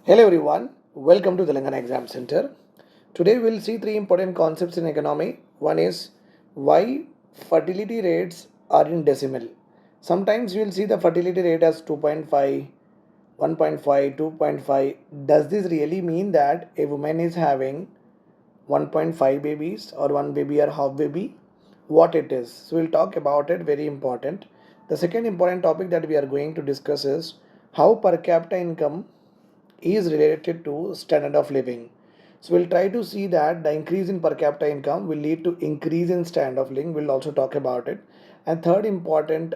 Hello everyone, welcome to Telangana Exam Centre. Today we'll see three important concepts in economy. One is why fertility rates are in decimal. Sometimes we'll see the fertility rate as 2.5, 1.5, 2.5. Does this really mean that a woman is having 1.5 babies or one baby or half baby? What it is? So we'll talk about it, very important. The second important topic that we are going to discuss is how per capita income is related to standard of living. So we'll try to see that the increase in per capita income will lead to increase in standard of living. We'll also talk about it. And third important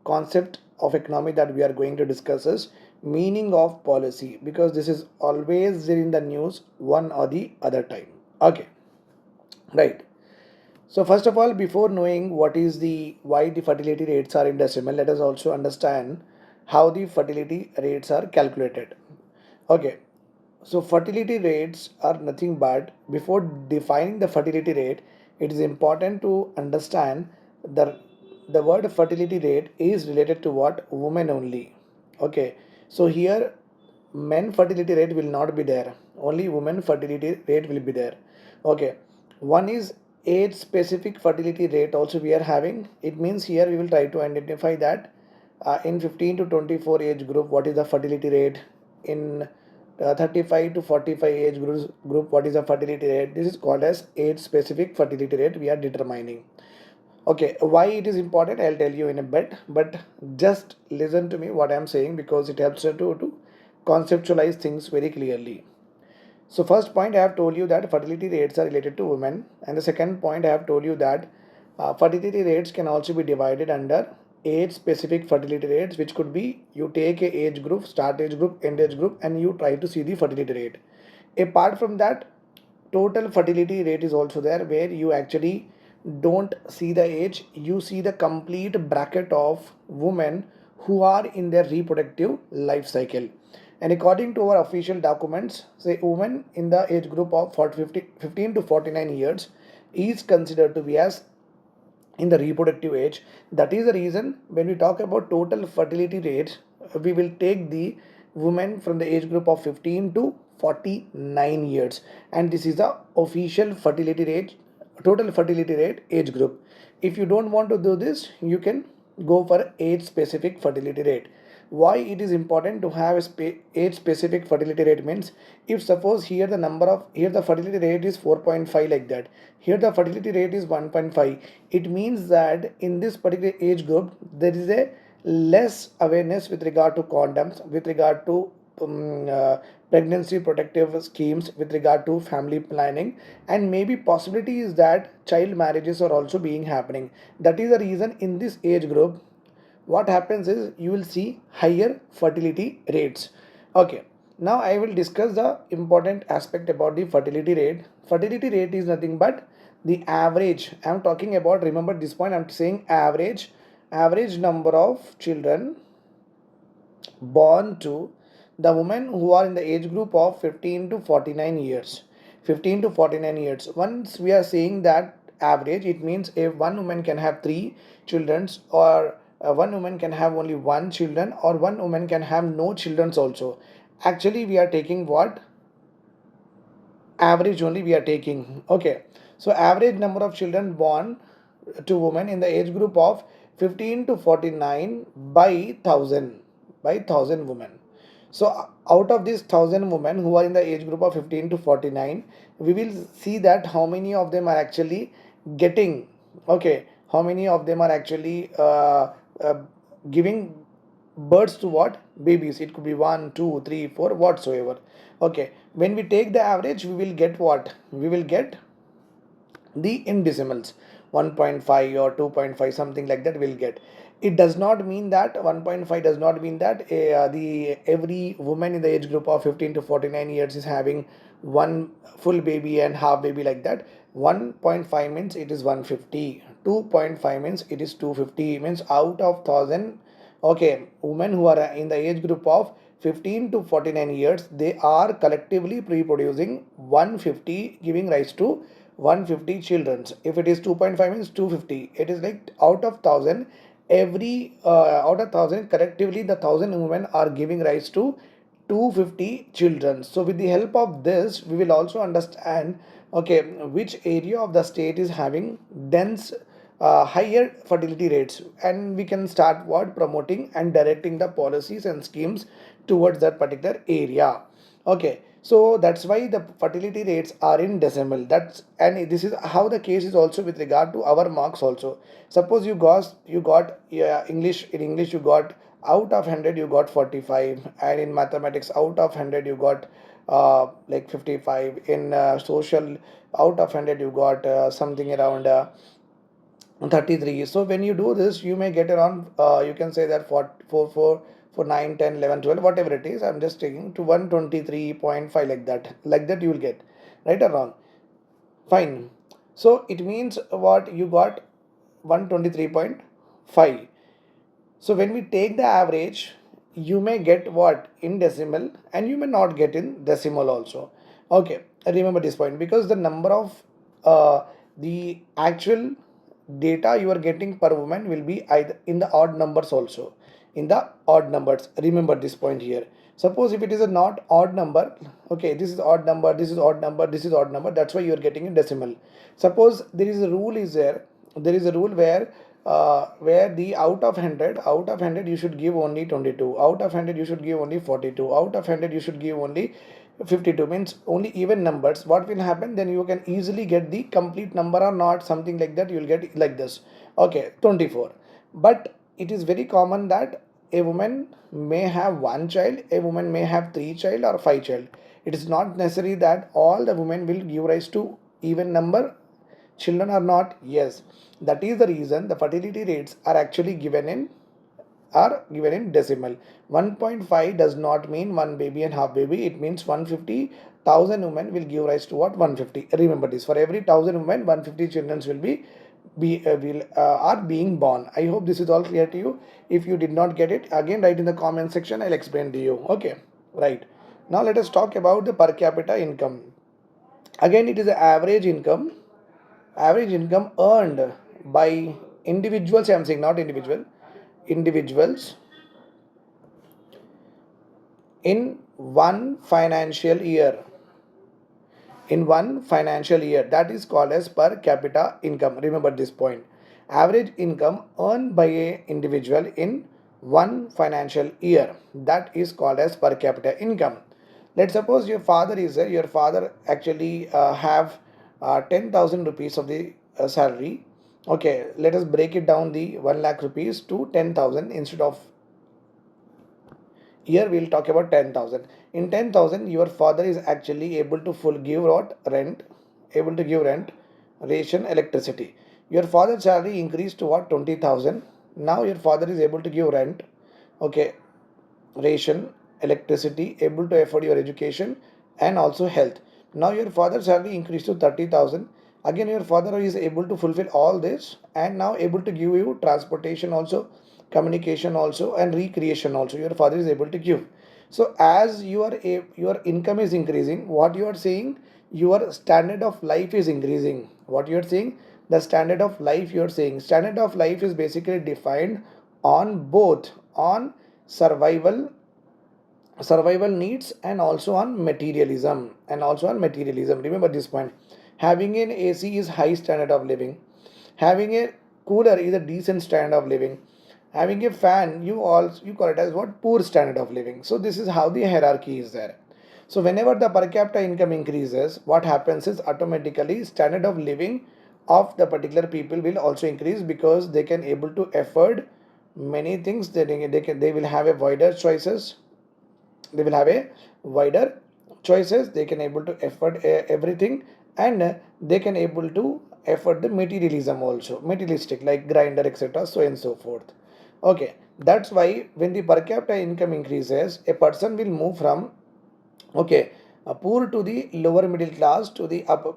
concept of economy that we are going to discuss is meaning of policy, because this is always in the news one or the other time. Okay, right. So first of all, before knowing what is the why the fertility rates are in decimal, let us also understand how the fertility rates are calculated. Okay, so fertility rates are nothing but, before defining the fertility rate, it is important to understand the the word fertility rate is related to what? Women only. Okay, so here men fertility rate will not be there. Only women fertility rate will be there. Okay, one is age specific fertility rate also we are having. It means here we will try to identify that in 15 to 24 age group what is the fertility rate, in 35 to 45 group what is the fertility rate. This is called as age specific fertility rate we are determining. Okay, why it is important I'll tell you in a bit, but just listen to me what I'm saying, because it helps you to conceptualize things very clearly. So first point I have told you that fertility rates are related to women, and the second point I have told you that fertility rates can also be divided under age specific fertility rates, which could be you take a age group, start age group, end age group, and you try to see the fertility rate. Apart from that, total fertility rate is also there, where you actually don't see the age, you see the complete bracket of women who are in their reproductive life cycle. And according to our official documents, say women in the age group of 15 to 49 years is considered to be as in the reproductive age. That is the reason when we talk about total fertility rate, we will take the women from the age group of 15 to 49 years, and this is the official fertility rate, total fertility rate age group. If you don't want to do this, you can go for age specific fertility rate. Why it is important to have a age specific fertility rate means, if suppose here the number of, here the fertility rate is 4.5 like that, here the fertility rate is 1.5, it means that in this particular age group there is a less awareness with regard to condoms, with regard to pregnancy protective schemes, with regard to family planning, and maybe possibility is that child marriages are also being happening. That is the reason in this age group what happens is you will see higher fertility rates. Okay, now I will discuss the important aspect about the fertility rate. Fertility rate is nothing but the average. I am talking about, remember this point, I am saying average number of children born to the women who are in the age group of 15 to 49 years. 15 to 49 years. Once we are saying that average, it means if one woman can have three children, or one woman can have only one children, or one woman can have no children also. Actually we are taking what? Average only we are taking. Okay, so average number of children born to women in the age group of 15 to 49 by thousand women. So out of these 1000 women who are in the age group of 15 to 49, we will see that how many of them are actually getting, okay, how many of them are actually giving births to what? Babies. It could be 1, 2, 3, 4, whatsoever. Okay, when we take the average, we will get what? We will get the in decimals, 1.5 or 2.5, something like that we'll get. It does not mean that 1.5 does not mean that the every woman in the age group of 15 to 49 years is having one full baby and half baby like that. 1.5 means it is 150, 2.5 means it is 250, means out of 1000, okay, women who are in the age group of 15 to 49 years, they are collectively reproducing 150, giving rise to 150 children. If it is 2.5 means 250. It is like out of 1000, every out of 1000 collectively the 1000 women are giving rise to 250 children. So with the help of this, we will also understand, okay, which area of the state is having dense higher fertility rates, and we can start what promoting and directing the policies and schemes towards that particular area. Okay, so that's why the fertility rates are in decimal. That's, and this is how the case is also with regard to our marks also. Suppose you got English, in English you got out of 100 you got 45, and in mathematics out of 100 you got like 55, in social out of 100 you got something around 33. So when you do this, you may get around you can say that for 9, 10, 11, 12, whatever it is, I'm just taking to 123.5, like that you will get, right or wrong? Fine. So it means what you got 123.5. So when we take the average, you may get what in decimal, and you may not get in decimal also. Okay, remember this point, because the number of the actual data you are getting per woman will be either in the odd numbers also. In the odd numbers, remember this point here. Suppose if it is a not odd number, okay, this is odd number, this is odd number, this is odd number, that's why you are getting a decimal. Suppose there is a rule is there is a rule where the out of 100 you should give only 22, out of 100 you should give only 42, out of 100 you should give only 52, means only even numbers. What will happen then, you can easily get the complete number or not, something like that, you will get like this, okay, 24. But it is very common that a woman may have one child, a woman may have three child or five child. It is not necessary that all the women will give rise to even number children or not. Yes, that is the reason the fertility rates are given in decimal. 1.5 does not mean one baby and half baby, it means 150,000 women will give rise to what, 150. Remember this, for every 1,000 women 150 children are being born. I hope this is all clear to you. If you did not get it, again write in the comment section, I'll explain to you. Okay, right. Now let us talk about the per capita income. Again, it is the average income earned by individuals. I'm saying not individuals in one financial year. That is called as per capita income. Remember this point. Average income earned by a individual in one financial year, that is called as per capita income. Let's suppose your father is there. Your father actually have 10,000 rupees of the salary. Okay, let us break it down, the 1 lakh rupees to 10,000 instead of. Here we'll talk about 10,000. In 10,000, your father is actually able to full give what, rent, able to give rent, ration, electricity. Your father's salary increased to what, 20,000. Now your father is able to give rent, okay, ration, electricity, able to afford your education and also health. Now your father's salary increased to 30,000. Again, your father is able to fulfill all this and now able to give you transportation also, communication also, and recreation also. Your father is able to give. So as your income is increasing, what you are saying, your standard of life is increasing. What you are saying, the standard of life you are saying. Standard of life is basically defined on both on survival needs and also on materialism. Remember this point. Having an AC is high standard of living. Having a cooler is a decent standard of living. Having a fan, you call it as what, poor standard of living. So this is how the hierarchy is there. So whenever the per capita income increases, what happens is automatically standard of living of the particular people will also increase, because they can able to afford many things. They will have a wider choices. They will have a wider choices. They can able to afford everything, and they can able to afford the materialism also, materialistic, like grinder, etc., so and so forth. Okay, that's why when the per capita income increases, a person will move from, okay, poor to the lower middle class to the upper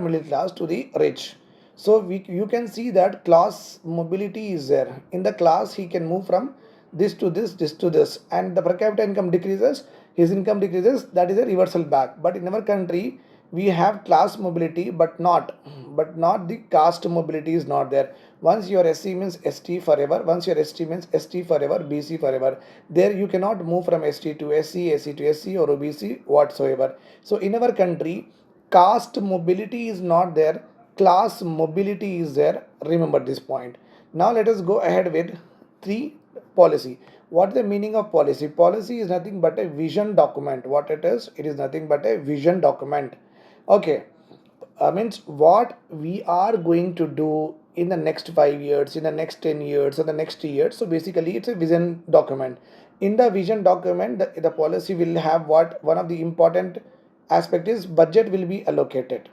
middle class to the rich. So you can see that class mobility is there. In the class, he can move from this to this to this, and the per capita income decreases, his income decreases. That is a reversal back. But in our country, we have class mobility, but not the caste mobility is not there. Once your SC means ST forever, once your ST means ST forever, BC forever. There you cannot move from ST to SC, SC to SC or OBC whatsoever. So in our country, caste mobility is not there, class mobility is there. Remember this point. Now let us go ahead with 3 policy. What is the meaning of policy? Policy is nothing but a vision document. What it is? It is nothing but a vision document. Okay, means what we are going to do in the next 5 years, in the next 10 years, or the next year. So basically, it's a vision document. In the vision document, the policy will have what? One of the important aspect is budget will be allocated.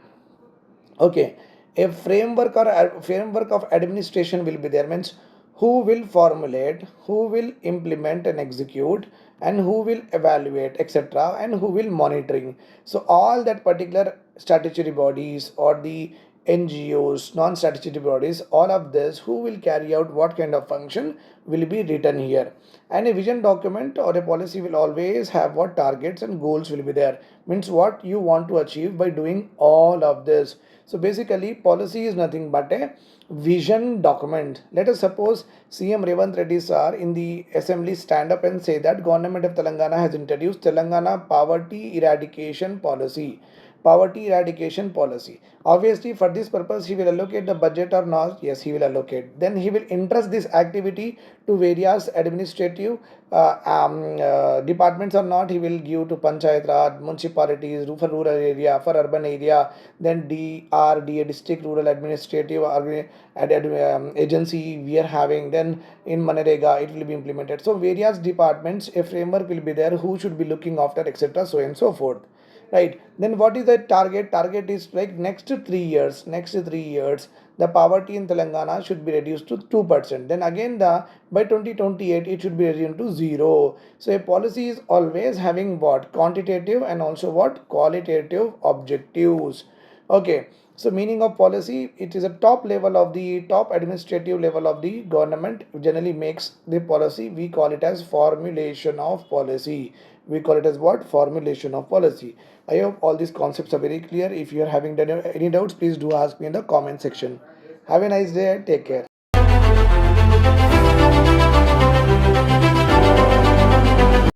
Okay, a framework or a framework of administration will be there, means who will formulate, who will implement and execute, and who will evaluate, etc., and who will monitoring. So all that particular statutory bodies or the NGOs, non-statutory bodies, all of this, who will carry out what kind of function will be written here. And a vision document or a policy will always have what targets and goals will be there, means what you want to achieve by doing all of this. So basically, policy is nothing but a vision document. Let us suppose CM Revant Reddy sir in the assembly stand up and say that government of Telangana has introduced Telangana poverty eradication policy. Poverty eradication policy. Obviously, for this purpose, he will allocate the budget or not? Yes, he will allocate. Then he will entrust this activity to various administrative departments or not. He will give to Panchayat Raj, municipalities, for rural area, for urban area. Then DRDA, District Rural Administrative Agency we are having. Then in Manrega, it will be implemented. So various departments, a framework will be there who should be looking after, etc. So and so forth. Right, then what is the target is like next 3 years the poverty in Telangana should be reduced to 2%. Then again the by 2028 it should be reduced to 0. So a policy is always having what? Quantitative and also what? Qualitative objectives. Okay, so meaning of policy, it is a top level of the top administrative level of the government generally makes the policy. We call it as formulation of policy. We call it as what? Formulation of policy. I hope all these concepts are very clear. If you are having any doubts, please do ask me in the comment section. Have a nice day. Take care.